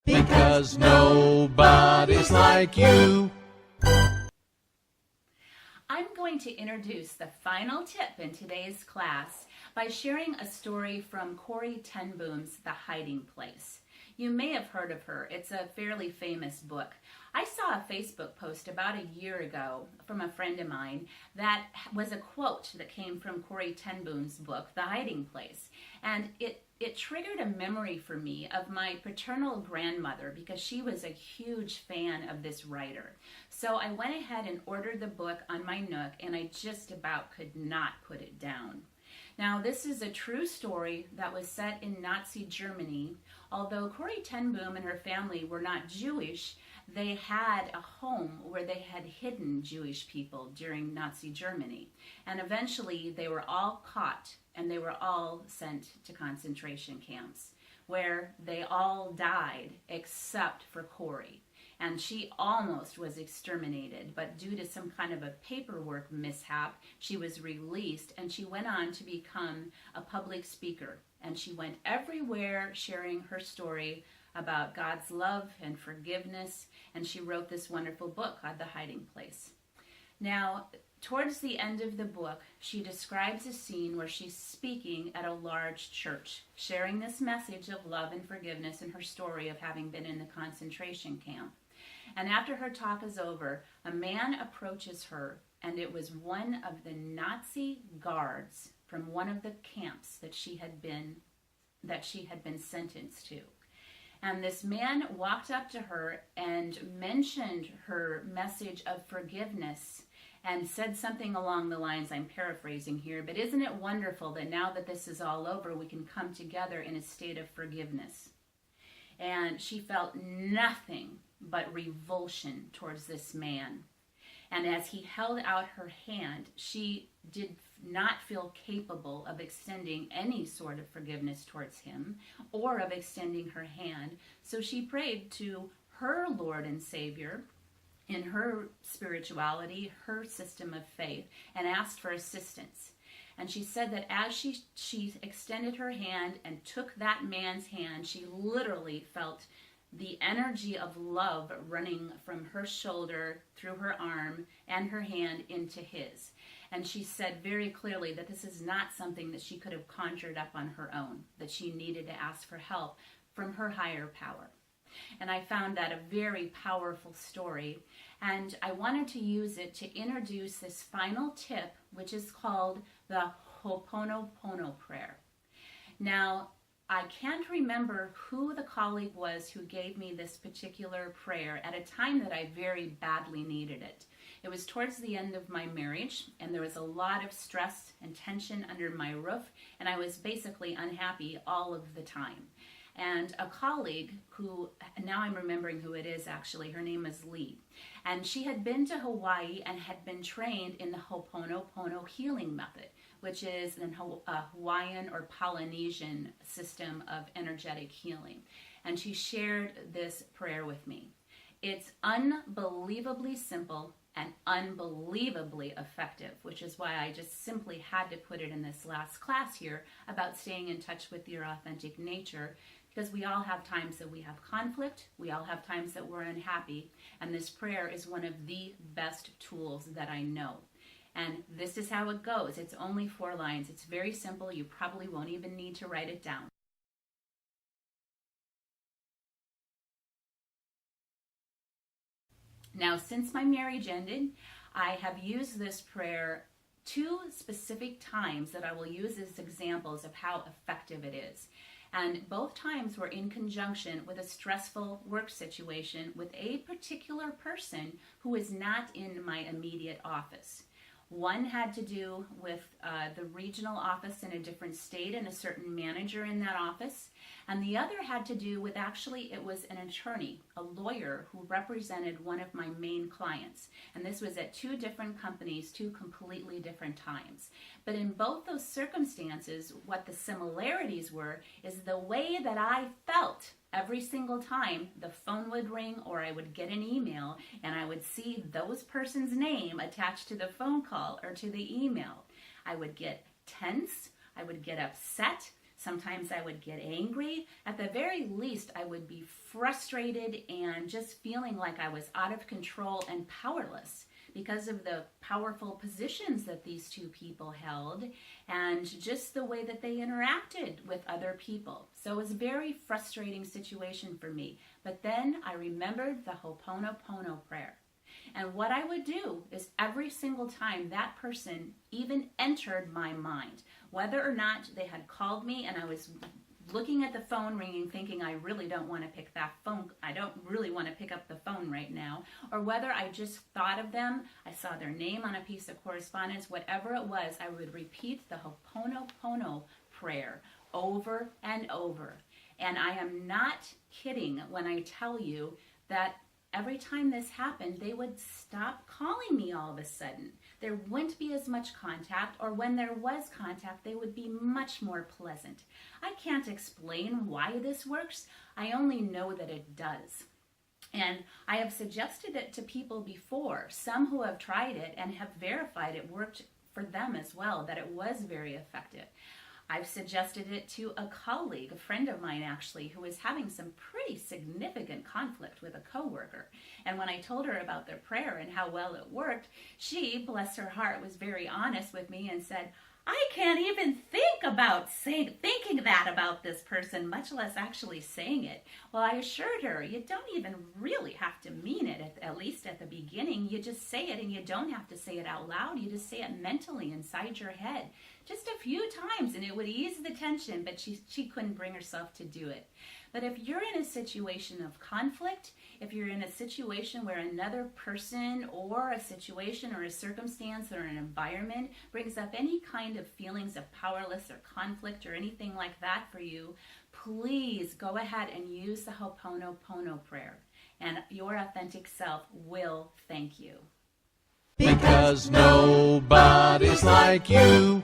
Because nobody's like you. I'm going to introduce the final tip in today's class by sharing a story from Corrie ten Boom's The Hiding Place. You may have heard of her. It's a fairly famous book. I saw a Facebook post about a year ago from a friend of mine that was a quote that came from Corrie ten Boom's book, The Hiding Place. And it triggered a memory for me of my paternal grandmother because she was a huge fan of this writer. So I went ahead and ordered the book on my Nook, and I just about could not put it down. Now, this is a true story that was set in Nazi Germany. Although Corrie ten Boom and her family were not Jewish, they had a home where they had hidden Jewish people during Nazi Germany. And eventually they were all caught and they were all sent to concentration camps where they all died except for Corrie. And she almost was exterminated, but due to some kind of a paperwork mishap, she was released and she went on to become a public speaker. And she went everywhere sharing her story about God's love and forgiveness, and she wrote this wonderful book called The Hiding Place. Now, towards the end of the book, she describes a scene where she's speaking at a large church, sharing this message of love and forgiveness and her story of having been in the concentration camp. And after her talk is over, a man approaches her, and it was one of the Nazi guards from one of the camps that she had been sentenced to. And this man walked up to her and mentioned her message of forgiveness and said something along the lines, I'm paraphrasing here, but isn't it wonderful that now that this is all over, we can come together in a state of forgiveness? And she felt nothing but revulsion towards this man. And as he held out her hand, she did not feel capable of extending any sort of forgiveness towards him or of extending her hand. So she prayed to her Lord and Savior in her spirituality, her system of faith, and asked for assistance. And she said that as she extended her hand and took that man's hand, she literally felt the energy of love running from her shoulder through her arm and her hand into his. And she said very clearly that this is not something that she could have conjured up on her own, that she needed to ask for help from her higher power. And I found that a very powerful story, and I wanted to use it to introduce this final tip, which is called the Ho'oponopono prayer. Now, I can't remember who the colleague was who gave me this particular prayer at a time that I very badly needed it. It was towards the end of my marriage, and there was a lot of stress and tension under my roof, and I was basically unhappy all of the time. And a colleague who, now I'm remembering who it is actually, her name is Lee, and she had been to Hawaii and had been trained in the Ho'oponopono healing method, which is a Hawaiian or Polynesian system of energetic healing. And she shared this prayer with me. It's unbelievably simple and unbelievably effective, which is why I just simply had to put it in this last class here about staying in touch with your authentic nature, because we all have times that we have conflict, we all have times that we're unhappy, and this prayer is one of the best tools that I know. And this is how it goes. It's only 4 lines. It's very simple. You probably won't even need to write it down. Now, since my marriage ended, I have used this prayer 2 specific times that I will use as examples of how effective it is. And both times were in conjunction with a stressful work situation with a particular person who is not in my immediate office. One had to do with the regional office in a different state and a certain manager in that office. And the other had to do with, actually, it was an attorney, a lawyer who represented one of my main clients. And this was at 2 different companies, 2 completely different times. But in both those circumstances, what the similarities were is the way that I felt every single time the phone would ring or I would get an email and I would see those person's name attached to the phone call or to the email. I would get tense, I would get upset. Sometimes I would get angry. At the very least, I would be frustrated and just feeling like I was out of control and powerless because of the powerful positions that these two people held and just the way that they interacted with other people. So it was a very frustrating situation for me. But then I remembered the Ho'oponopono prayer. And what I would do is every single time that person even entered my mind, whether or not they had called me and I was looking at the phone ringing thinking I really don't want to pick that phone, I don't really want to pick up the phone right now, or whether I just thought of them, I saw their name on a piece of correspondence, whatever it was, I would repeat the Ho'oponopono prayer over and over. And I am not kidding when I tell you that every time this happened, they would stop calling me all of a sudden. There wouldn't be as much contact, or when there was contact, they would be much more pleasant. I can't explain why this works. I only know that it does. And I have suggested it to people before, some who have tried it and have verified it worked for them as well, that it was very effective. I've suggested it to a colleague, a friend of mine actually, who was having some pretty significant conflict with a coworker. And when I told her about the prayer and how well it worked, she, bless her heart, was very honest with me and said, I can't even think about thinking that about this person, much less actually saying it. Well, I assured her, you don't even really have to mean it, at least at the beginning. You just say it, and you don't have to say it out loud. You just say it mentally inside your head. Just a few times, and it would ease the tension, but she couldn't bring herself to do it. But if you're in a situation of conflict, if you're in a situation where another person or a situation or a circumstance or an environment brings up any kind of feelings of powerless or conflict or anything like that for you, please go ahead and use the Ho'oponopono prayer, and your authentic self will thank you. Because nobody's like you.